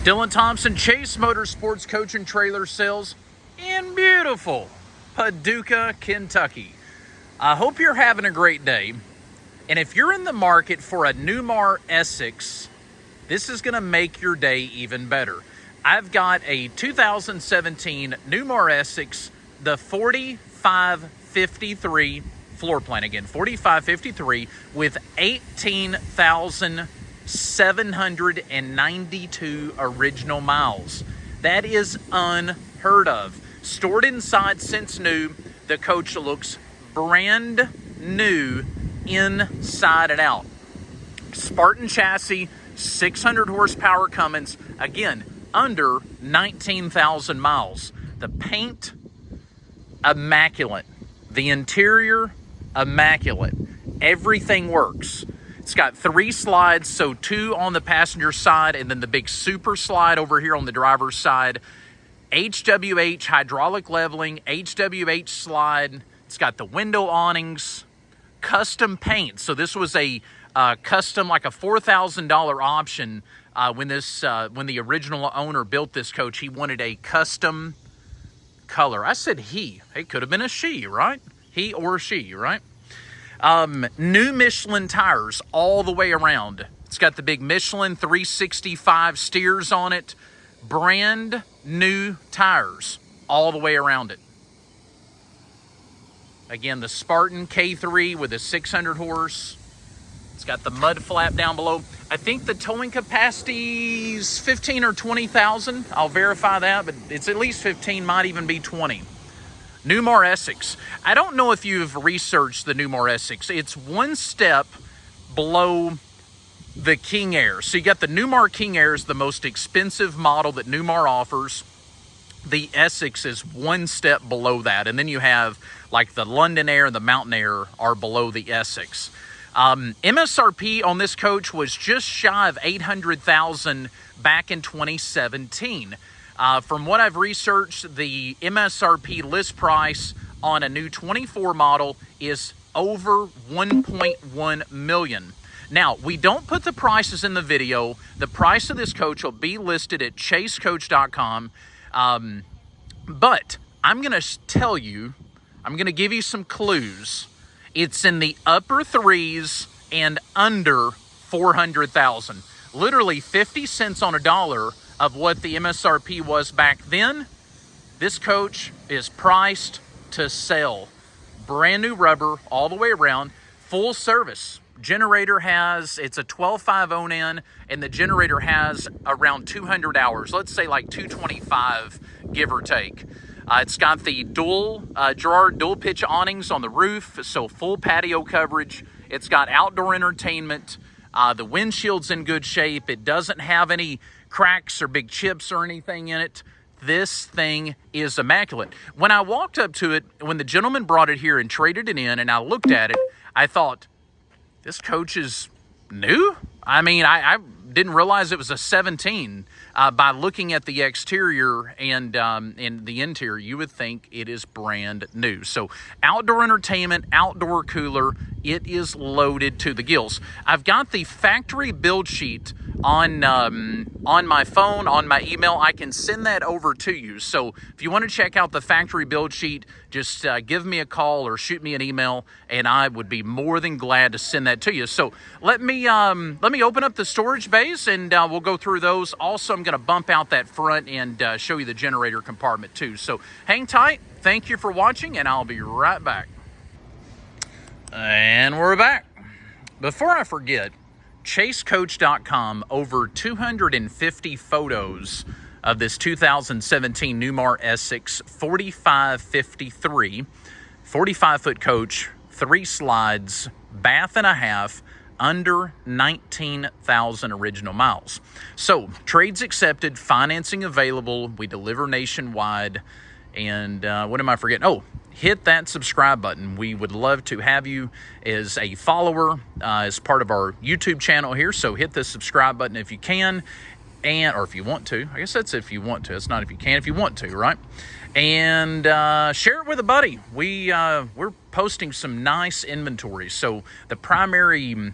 Dylan Thompson, Chase Motorsports Coach and Trailer Sales in beautiful Paducah, Kentucky. I hope you're having a great day. And if you're in the market for a Newmar Essex, this is going to make your day even better. I've got a 2017 Newmar Essex, the 4553 floor plan. Again, 4553 with 18,792 original miles. That is unheard of. Stored inside since new, the coach looks brand new inside and out. Spartan chassis, 600 horsepower Cummins, again, under 19,000 miles. The paint, immaculate. The interior, immaculate. Everything works. It's got 3 slides, so 2 on the passenger side and then the big super slide over here on the driver's side. HWH hydraulic leveling, HWH slide. It's got the window awnings, custom paint. So this was a custom, like a $4,000 option when the original owner built this coach. He wanted a custom color. I said he. It could have been a she, right? He or she, right? New Michelin tires all the way around. It's got the big Michelin 365 steers on it. Brand new tires all the way around it. Again, the Spartan K3 with a 600 horse. It's got the mud flap down below. I think the towing capacity is 15 or 20,000. I'll verify that, but it's at least 15, might even be 20. Newmar Essex. I don't know if you've researched the Newmar Essex. It's one step below the King Air. So you got the Newmar King Air is the most expensive model that Newmar offers. The Essex is one step below that. And then you have like the London Air and the Mountain Air are below the Essex. MSRP on this coach was just shy of $800,000 back in 2017. From what I've researched, the MSRP list price on a new 24 model is over $1.1 million. Now, we don't put the prices in the video. The price of this coach will be listed at chasecoach.com. But I'm going to tell you, I'm going to give you some clues. It's in the upper threes and under 400,000. Literally 50 cents on a dollar of what the MSRP was back then. This coach is priced to sell. Brand new rubber all the way around, full service. Generator has, it's a 12.5 own-in, and the generator has around 200 hours. Let's say like 225, give or take. It's got the Gerard dual pitch awnings on the roof, so full patio coverage. It's got outdoor entertainment. The windshield's in good shape. It doesn't have any cracks or big chips or anything in it. This thing is immaculate. When I walked up to it, when the gentleman brought it here and traded it in, and I looked at it, I thought, this coach is new? I mean, I didn't realize it was a 17. By looking at the exterior and the interior, you would think it is brand new. So outdoor entertainment, outdoor cooler, it is loaded to the gills. I've got the factory build sheet on my phone, on my email. I can send that over to you. So if you want to check out the factory build sheet, just give me a call or shoot me an email, and I would be more than glad to send that to you. So let me open up the storage bays, and we'll go through those. Also, I'm going to bump out that front and show you the generator compartment too. So hang tight. Thank you for watching, and I'll be right back. And we're back. Before I forget, chasecoach.com, over 250 photos of this 2017 Newmar Essex 4553, 45-foot coach, 3 slides, bath and a half, under 19,000 original miles. So, trades accepted, financing available, we deliver nationwide, and what am I forgetting? Oh, hit that subscribe button. We would love to have you as a follower, as part of our YouTube channel here, so hit the subscribe button if you can, or if you want to. I guess that's if you want to. It's not if you can, if you want to, right? And share it with a buddy. We're posting some nice inventory. So the primary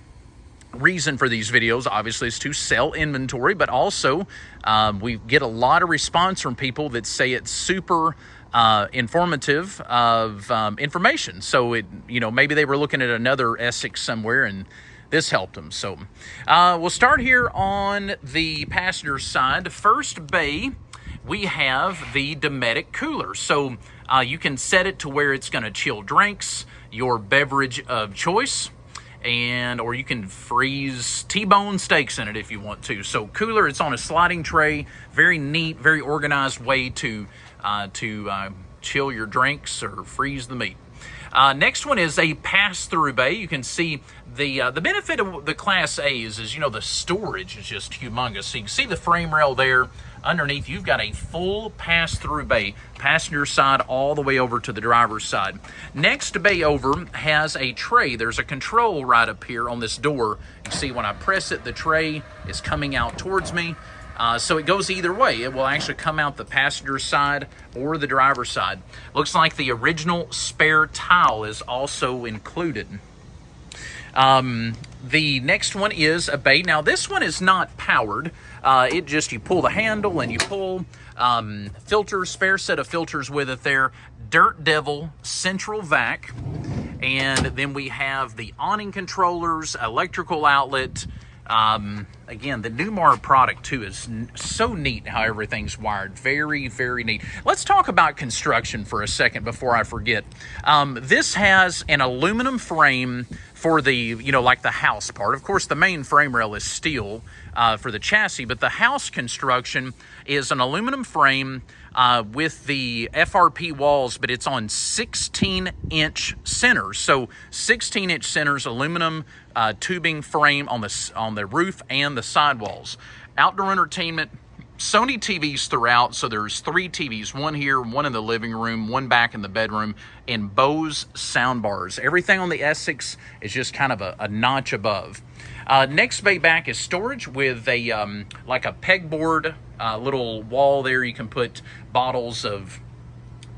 reason for these videos, obviously, is to sell inventory, but also we get a lot of response from people that say it's super informative of information. So maybe they were looking at another Essex somewhere and this helped them. So we'll start here on the passenger side. First bay, we have the Dometic cooler. So you can set it to where it's going to chill drinks, your beverage of choice, or you can freeze T-bone steaks in it if you want to. So cooler, it's on a sliding tray. Very neat, very organized way to chill your drinks or freeze the meat. Next one is a pass-through bay. You can see the benefit of the Class A's is, the storage is just humongous. So you can see the frame rail there. Underneath, you've got a full pass-through bay, passenger side all the way over to the driver's side. Next bay over has a tray. There's a control right up here on this door. You see when I press it, the tray is coming out towards me. So it goes either way. It will actually come out the passenger side or the driver's side. Looks like the original spare tile is also included. The next one is a bay. Now this one is not powered. You pull the handle and you pull filters, spare set of filters with it there. Dirt Devil central vac. And then we have the awning controllers, electrical outlet. Again, the Newmar product too is so neat how everything's wired. Very, very neat. Let's talk about construction for a second before I forget. This has an aluminum frame for the, like the house part. Of course, the main frame rail is steel for the chassis, but the house construction is an aluminum frame with the FRP walls, but it's on 16-inch centers. So 16-inch centers, aluminum tubing frame on the roof and the sidewalls. Outdoor entertainment, Sony TVs throughout. So there's 3 TVs, one here, one in the living room, one back in the bedroom, and Bose sound bars. Everything on the Essex is just kind of a notch above. Next bay back is storage with a like a pegboard little wall there. You can put bottles of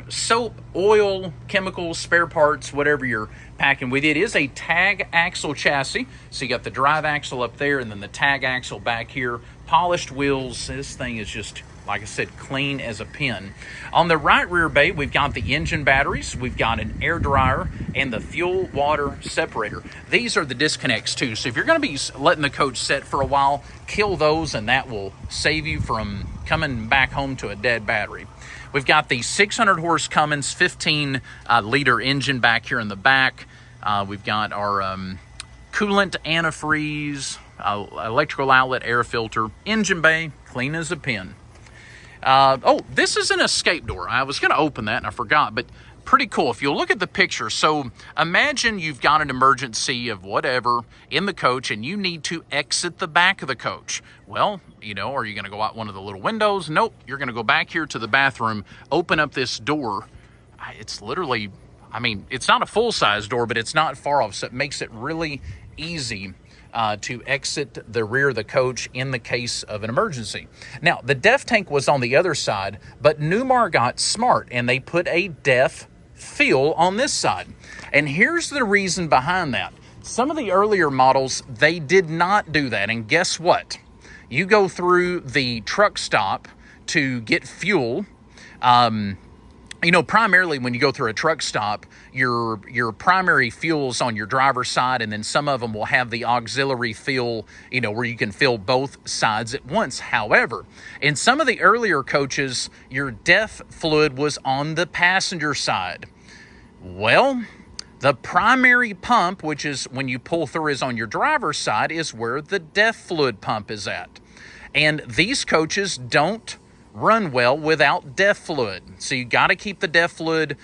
soap, oil, chemicals, spare parts, whatever you're packing with. It is a tag axle chassis. So you got the drive axle up there and then the tag axle back here. Polished wheels. This thing is just, like I said, clean as a pin. On the right rear bay, we've got the engine batteries. We've got an air dryer and the fuel water separator. These are the disconnects too. So if you're going to be letting the coach set for a while, kill those and that will save you from coming back home to a dead battery. We've got the 600 horse Cummins 15 liter engine back here in the back. We've got our coolant antifreeze, electrical outlet, air filter, engine bay, clean as a pin. This is an escape door. I was going to open that and I forgot, but pretty cool. If you look at the picture, so imagine you've got an emergency of whatever in the coach and you need to exit the back of the coach. Well, are you going to go out one of the little windows? Nope. You're going to go back here to the bathroom, open up this door. It's literally, it's not a full-size door, but it's not far off, so it makes it really easy to exit the rear of the coach in the case of an emergency. Now, the DEF tank was on the other side, but Newmar got smart and they put a DEF fill on this side. And here's the reason behind that. Some of the earlier models, they did not do that. And guess what? You go through the truck stop to get fuel. Primarily when you go through a truck stop, your primary fuel's on your driver's side, and then some of them will have the auxiliary fuel, where you can fill both sides at once. However, in some of the earlier coaches, your DEF fluid was on the passenger side. Well, the primary pump, which is when you pull through is on your driver's side, is where the DEF fluid pump is at. And these coaches don't run well without DEF fluid. So you got to keep the DEF fluid,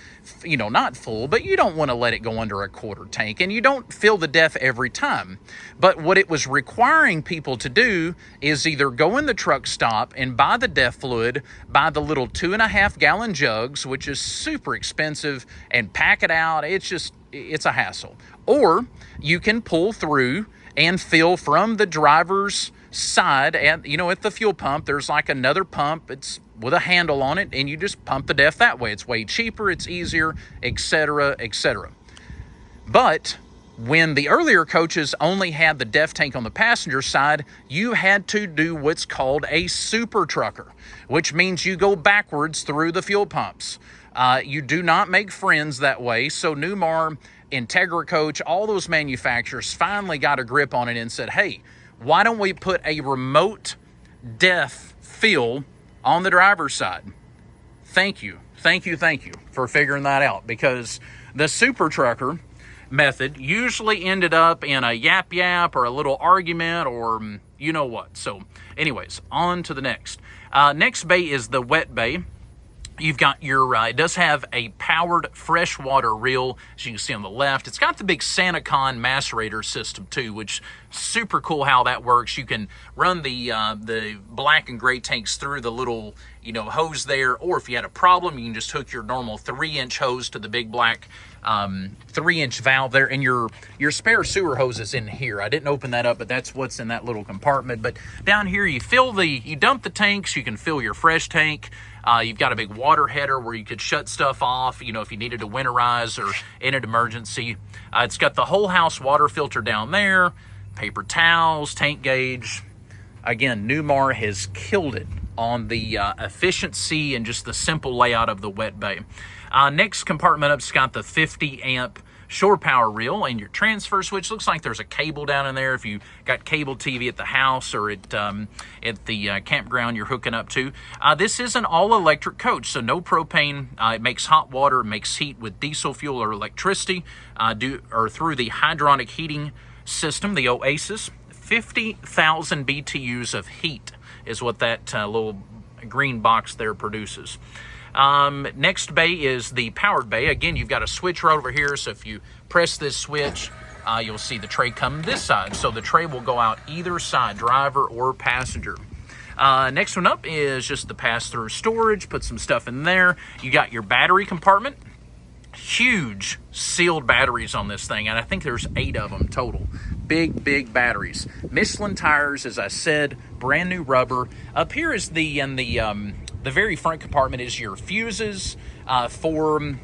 not full, but you don't want to let it go under a quarter tank, and you don't fill the DEF every time. But what it was requiring people to do is either go in the truck stop and buy the DEF fluid, buy the little 2.5 gallon jugs, which is super expensive, and pack it out. It's a hassle. Or you can pull through and fill from the driver's side, and at the fuel pump there's like another pump, it's with a handle on it, and you just pump the DEF that way. It's way cheaper, it's easier, etc., etc. But When the earlier coaches only had the def tank on the passenger side, you had to do what's called a super trucker, which means you go backwards through the fuel pumps. You do not make friends that way. So Newmar, Integra Coach, all those manufacturers finally got a grip on it and said, hey, why don't we put a remote def feel on the driver's side? Thank you for figuring that out, because the super trucker method usually ended up in a yap or a little argument or you know what. So anyways, on to the next. Next bay is the wet bay. You've got your, it does have a powered freshwater reel, as you can see on the left. It's got the big SantaCon macerator system too, which is super cool how that works. You can run the black and gray tanks through the little, hose there, or if you had a problem, you can just hook your normal 3-inch hose to the big black 3-inch valve there, and your spare sewer hose is in here. I didn't open that up, but that's what's in that little compartment. But down here, you dump the tanks, you can fill your fresh tank. You've got a big water header where you could shut stuff off, if you needed to winterize or in an emergency. It's got the whole house water filter down there, paper towels, tank gauge. Again, Newmar has killed it on the efficiency and just the simple layout of the wet bay. Next compartment up's got the 50 amp shore power reel and your transfer switch. Looks like there's a cable down in there if you got cable TV at the house or at the campground you're hooking up to. This is an all-electric coach, so no propane. It makes hot water, makes heat with diesel fuel or electricity, through the hydronic heating system, the Oasis. 50,000 BTUs of heat is what that little green box there produces. Next bay is the powered bay. Again, you've got a switch right over here, so if you press this switch, you'll see the tray come this side. So the tray will go out either side, driver or passenger. Next one up is just the pass-through storage. Put some stuff in there. You got your battery compartment. Huge sealed batteries on this thing, and I think there's 8 of them total. Big batteries. Michelin tires, as I said, brand new rubber. Up here is the very front compartment is your fuses for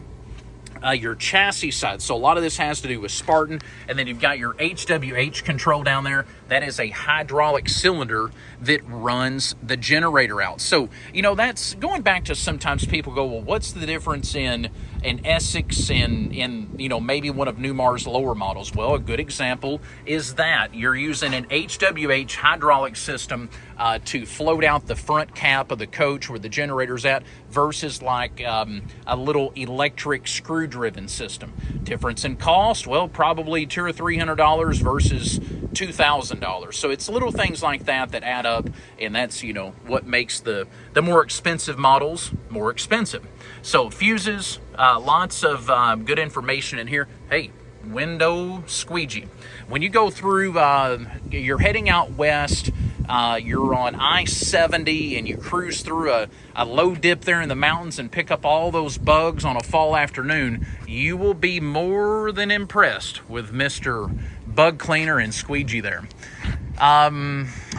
your chassis side. So a lot of this has to do with Spartan. And then you've got your HWH control down there. That is a hydraulic cylinder that runs the generator out. So, that's going back to sometimes people go, well, what's the difference in Essex and maybe one of Newmar's lower models? Well, a good example is that you're using an HWH hydraulic system to float out the front cap of the coach where the generator's at versus like a little electric screw-driven system. Difference in cost? Well, probably $200 or $300 versus $2,000. So it's little things like that add up, and that's what makes the more expensive models more expensive. So fuses, lots of good information in here. Hey, window squeegee. When you go through, you're heading out west, you're on I-70 and you cruise through a low dip there in the mountains and pick up all those bugs on a fall afternoon, you will be more than impressed with Mr. Bug Cleaner and Squeegee there.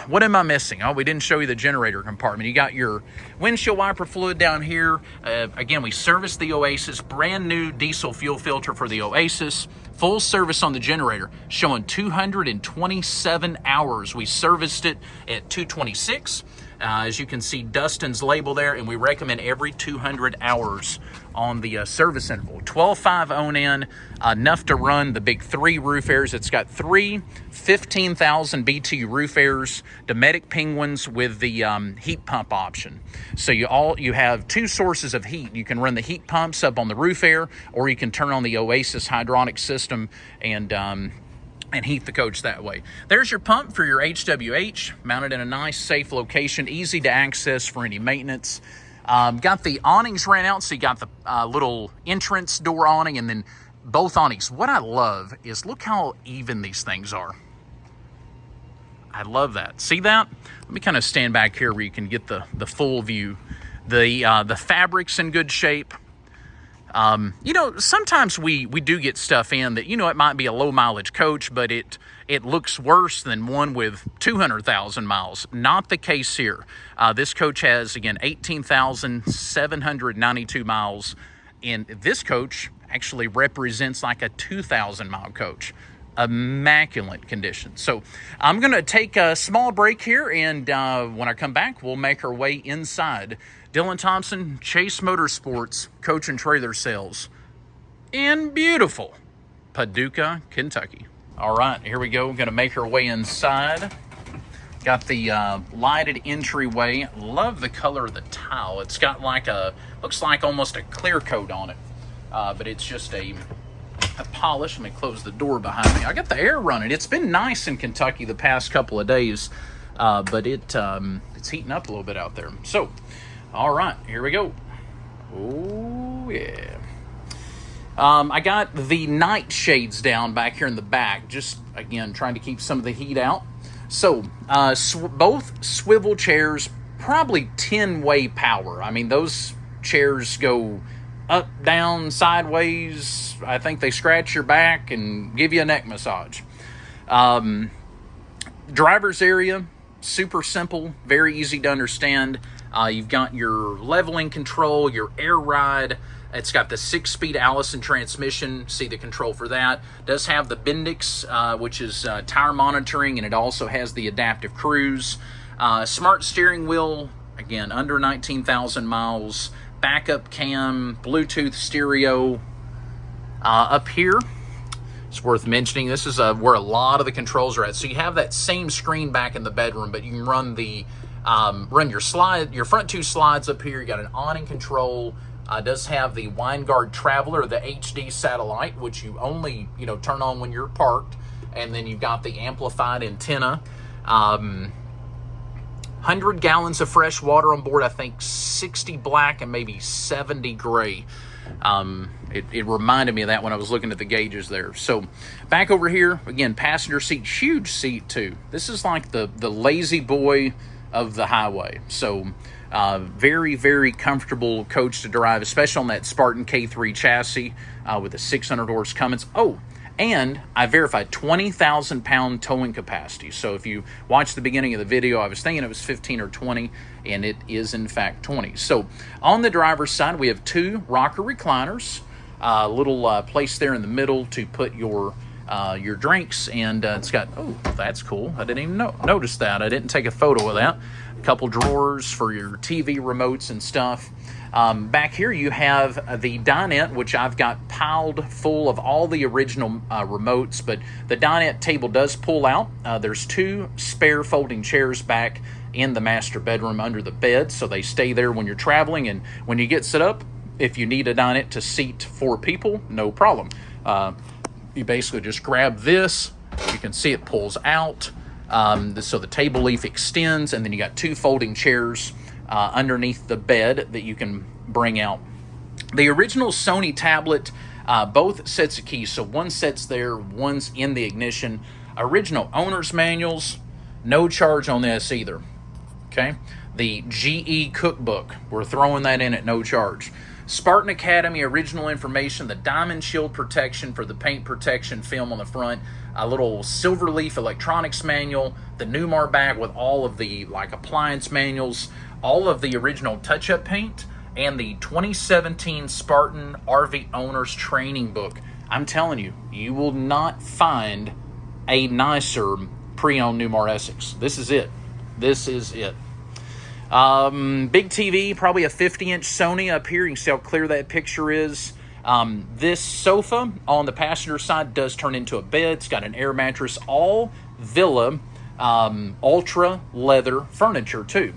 What am I missing? Oh, we didn't show you the generator compartment. You got your windshield wiper fluid down here. Again, we serviced the Oasis, brand new diesel fuel filter for the Oasis. Full service on the generator, showing 227 hours. We serviced it at 226. As you can see, Dustin's label there, and we recommend every 200 hours on the service interval. 12.5 own-in, enough to run the big 3 roof airs. It's got 3 15,000 BTU roof airs, Dometic Penguins with the heat pump option. So you have 2 sources of heat. You can run the heat pumps up on the roof air, or you can turn on the Oasis hydronic system and heat the coach that way. There's your pump for your HWH, mounted in a nice, safe location, easy to access for any maintenance. Got the awnings ran out, so you got the little entrance door awning and then both awnings. What I love is look how even these things are. I love that. See that? Let me kind of stand back here where you can get the full view. The fabric's in good shape. Sometimes we do get stuff in that, it might be a low mileage coach, but it looks worse than one with 200,000 miles. Not the case here. This coach has, again, 18,792 miles, and this coach actually represents like a 2,000 mile coach. immaculate condition. So I'm going to take a small break here, and when I come back, we'll make our way inside Dylan Thompson, Chase Motorsports, coach and trailer sales in beautiful Paducah, Kentucky. All right, here we go. We're going to make our way inside. Got the lighted entryway. Love the color of the tile. It's got like looks like almost a clear coat on it, but it's just a polish. Let me close the door behind me. I got the air running. It's been nice in Kentucky the past couple of days, but it's heating up a little bit out there. So, all right, here we go. Oh, yeah. I got the night shades down back here in the back, just, again, trying to keep some of the heat out. So, both swivel chairs, probably 10-way power. I mean, those chairs go up, down, sideways. I think they scratch your back and give you a neck massage. Driver's area, super simple, very easy to understand. You've got your leveling control, your air ride. It's got the 6-speed Allison transmission. See the control for that. Does have the Bendix, which is tire monitoring, and it also has the adaptive cruise. Smart steering wheel, again, under 19,000 miles. Backup cam, Bluetooth stereo. Up here, it's worth mentioning, this is where a lot of the controls are at. So you have that same screen back in the bedroom, but you can run your front 2 slides up here. You got an awning control. Does have the Winegard Traveler, the HD satellite, which you only turn on when you're parked, and then you've got the amplified antenna. 100 gallons of fresh water on board. I think 60 black and maybe 70 gray. It reminded me of that when I was looking at the gauges there. So back over here, again, passenger seat, huge seat too. This is like the lazy boy of the highway. So very, very comfortable coach to drive, especially on that Spartan K3 chassis with the 600 horse Cummins. Oh, and I verified 20,000 pound towing capacity. So if you watch the beginning of the video, I was thinking it was 15 or 20, and it is in fact 20. So on the driver's side, we have 2 rocker recliners, a little place there in the middle to put your drinks, and it's got, oh, that's cool. I didn't even notice that. I didn't take a photo of that. A couple drawers for your TV remotes and stuff. Back here you have the dinette, which I've got piled full of all the original remotes, but the dinette table does pull out. There's 2 spare folding chairs back in the master bedroom under the bed, so they stay there when you're traveling, and when you get set up, if you need a dinette to seat 4 people, no problem. You basically just grab this. You can see it pulls out. So the table leaf extends, and then you got 2 folding chairs underneath the bed that you can bring out. The original Sony tablet, both sets of keys. So one set's there, one's in the ignition. Original owner's manuals, no charge on this either. Okay. The GE cookbook, we're throwing that in at no charge. Spartan Academy original information, the diamond shield protection for the paint protection film on the front, a little silver leaf electronics manual, the Newmar bag with all of the appliance manuals, all of the original touch-up paint, and the 2017 Spartan RV Owners Training Book. I'm telling you, you will not find a nicer pre-owned Newmar Essex. This is it. This is it. Big TV, probably a 50-inch Sony up here. You can see how clear that picture is. This sofa on the passenger side does turn into a bed. It's got an air mattress, all Villa ultra leather furniture too.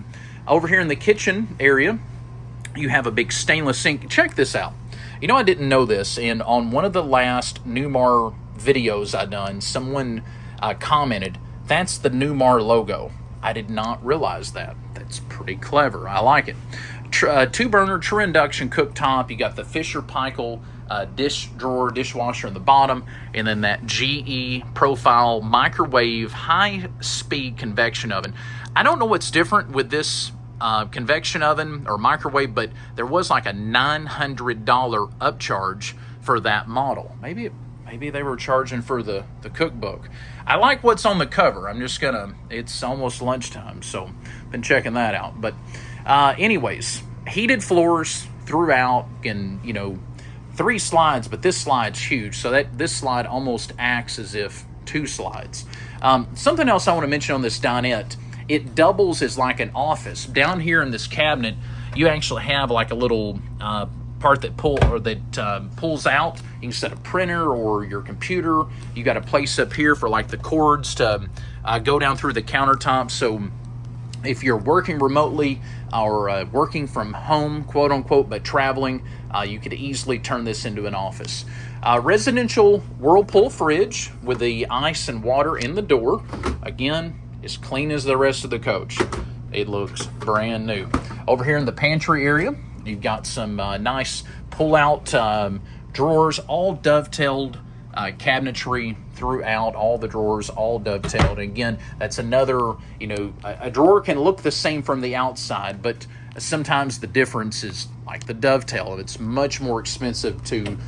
Over here in the kitchen area, you have a big stainless sink. Check this out. I didn't know this, and on one of the last Newmar videos I done, someone commented, that's the Newmar logo. I did not realize that. That's pretty clever. I like it. 2-burner true induction cooktop. You got the Fisher-Paykel dishwasher in the bottom, and then that GE profile microwave high-speed convection oven. I don't know what's different with this convection oven or microwave, but there was like a $900 upcharge for that model. Maybe they were charging for the cookbook. I like what's on the cover. It's almost lunchtime, so been checking that out. But anyways, heated floors throughout, and 3 slides, but this slide's huge, so that this slide almost acts as if 2 slides. Something else I want to mention on this dinette, it doubles as like an office. Down here in this cabinet, you actually have like a little part that pulls out. You can set a printer or your computer. You got a place up here for like the cords to go down through the countertop. So if you're working remotely or working from home, quote unquote, but traveling, you could easily turn this into an office. Residential Whirlpool fridge with the ice and water in the door. Again, as clean as the rest of the coach. It looks brand new. Over here in the pantry area, you've got some nice pull-out drawers, all dovetailed cabinetry throughout, all the drawers, all dovetailed. And again, that's another, a drawer can look the same from the outside, but sometimes the difference is like the dovetail. It's much more expensive to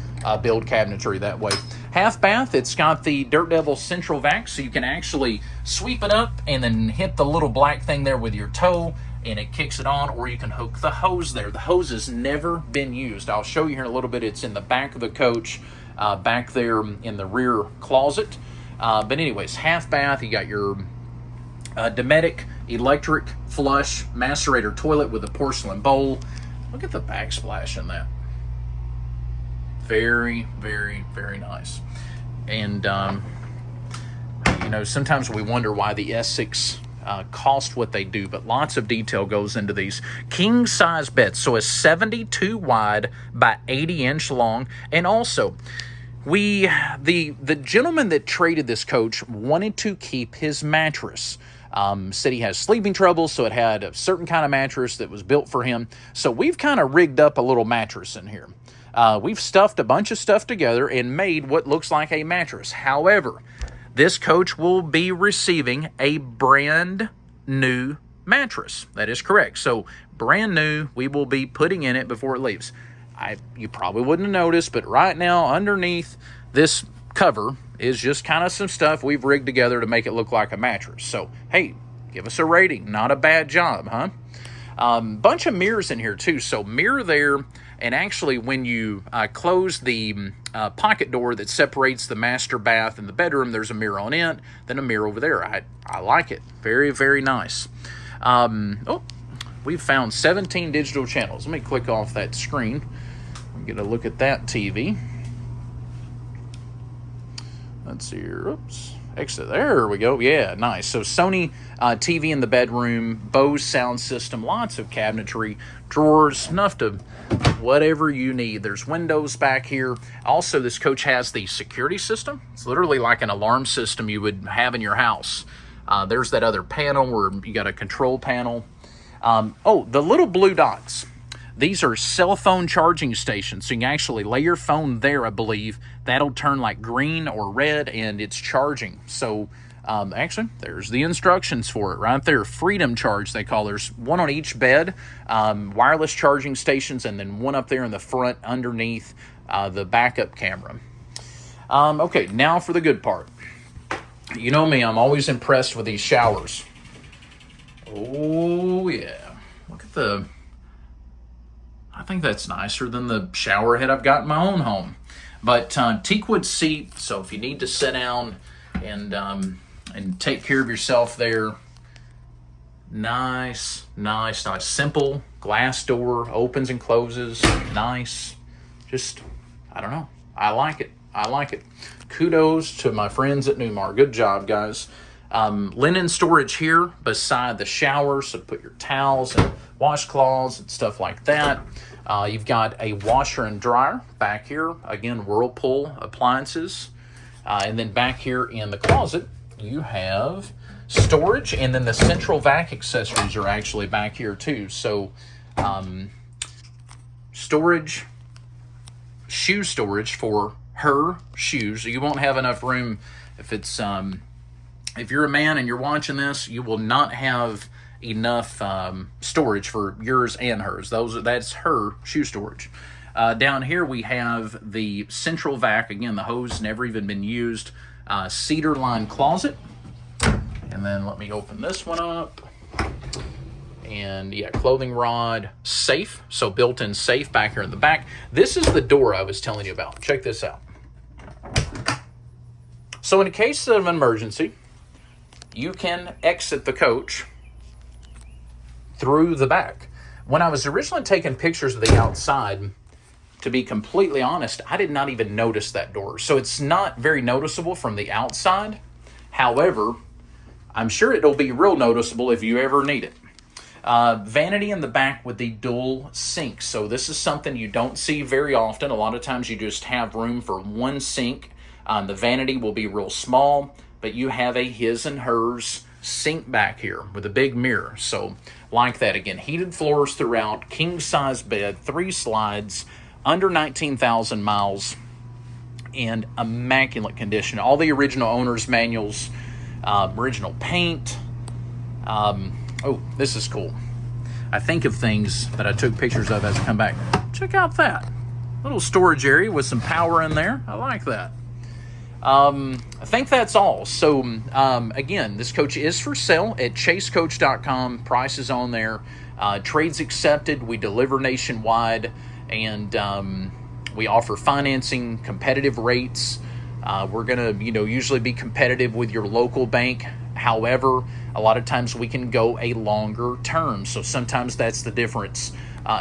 build cabinetry that way. Half bath, it's got the Dirt Devil central vac, so you can actually sweep it up and then hit the little black thing there with your toe, and it kicks it on, or you can hook the hose there. The hose has never been used. I'll show you here in a little bit. It's in the back of the coach, back there in the rear closet. But anyways, half bath, you got your Dometic electric flush macerator toilet with a porcelain bowl. Look at the backsplash in that. Very, very, very nice. And, sometimes we wonder why the Essex cost what they do, but lots of detail goes into these. King size beds, so a 72 wide by 80 inch long. And also, the gentleman that traded this coach wanted to keep his mattress. Said he has sleeping trouble, so it had a certain kind of mattress that was built for him. So we've kind of rigged up a little mattress in here. We've stuffed a bunch of stuff together and made what looks like a mattress. However, this coach will be receiving a brand new mattress. That is correct. So brand new, we will be putting in it before it leaves. You probably wouldn't have noticed, but right now underneath this cover is just kind of some stuff we've rigged together to make it look like a mattress. So, hey, give us a rating. Not a bad job, huh? Bunch of mirrors in here too. So mirror there, and actually when you close the pocket door that separates the master bath and the bedroom, there's a mirror on it, then a mirror over there. I like it. Very, very nice. We've found 17 digital channels. Let me click off that screen and get a look at that TV. Let's see here. Oops. Exit. There we go. Yeah, nice. So Sony TV in the bedroom, Bose sound system, lots of cabinetry, drawers, enough to whatever you need. There's windows back here. Also, this coach has the security system. It's literally like an alarm system you would have in your house. There's that other panel where you got a control panel. The little blue dots. These are cell phone charging stations, so you can actually lay your phone there, I believe. That'll turn like green or red, and it's charging. So, actually, there's the instructions for it right there. Freedom Charge, they call it. There's one on each bed, wireless charging stations, and then one up there in the front underneath the backup camera. Okay, now for the good part. You know me, I'm always impressed with these showers. Oh, yeah. Look at I think that's nicer than the shower head I've got in my own home. But teakwood seat, so if you need to sit down and take care of yourself there, nice. Simple glass door, opens and closes, nice. Just, I don't know. I like it. Kudos to my friends at Newmar. Good job, guys. Linen storage here beside the shower, so put your towels and washcloths and stuff like that. You've got a washer and dryer back here. Again, Whirlpool appliances. And then back here in the closet, you have storage, and then the central vac accessories are actually back here too. So storage, shoe storage for her shoes. You won't have enough room if you're a man and you're watching this, you will not have enough storage for yours and hers. That's her shoe storage. Down here we have the central vac. Again, the hose never even been used. Cedar lined closet. And then let me open this one up. And yeah, clothing rod, safe. So built-in safe back here in the back. This is the door I was telling you about. Check this out. So in case of an emergency, you can exit the coach through the back. When I was originally taking pictures of the outside, to be completely honest, I did not even notice that door. So it's not very noticeable from the outside. However, I'm sure it'll be real noticeable if you ever need it. Vanity in the back with the dual sink. So this is something you don't see very often. A lot of times you just have room for one sink. The vanity will be real small, but you have a his and hers sink back here with a big mirror. So like that, again, heated floors throughout, king size bed, 3 slides, under 19,000 miles, and immaculate condition. All the original owner's manuals, original paint. Oh, this is cool. I think of things that I took pictures of as I come back. Check out that little storage area with some power in there. I like that. I think that's all. So, again, this coach is for sale at chasecoach.com. Price is on there. Trades accepted. We deliver nationwide, and we offer financing, competitive rates. We're going to, usually be competitive with your local bank. However, a lot of times we can go a longer term. So sometimes that's the difference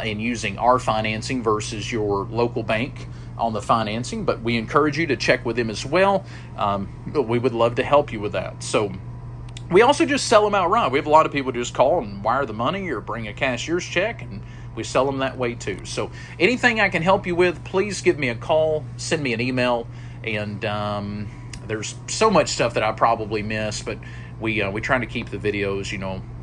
in using our financing versus your local bank on the financing. But we encourage you to check with them as well. We would love to help you with that. So we also just sell them outright. We have a lot of people just call and wire the money or bring a cashier's check, and we sell them that way too. So anything I can help you with, please give me a call, send me an email. And there's so much stuff that I probably missed, but we try to keep the videos,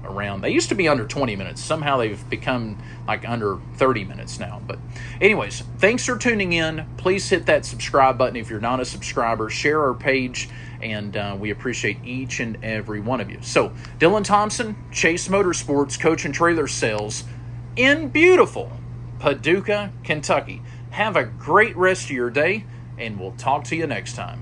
around. They used to be under 20 minutes. Somehow they've become like under 30 minutes now. But anyways, thanks for tuning in. Please hit that subscribe button if you're not a subscriber. Share our page, and we appreciate each and every one of you. So Dylan Thompson, Chase Motorsports, Coach and Trailer Sales in beautiful Paducah, Kentucky. Have a great rest of your day, and we'll talk to you next time.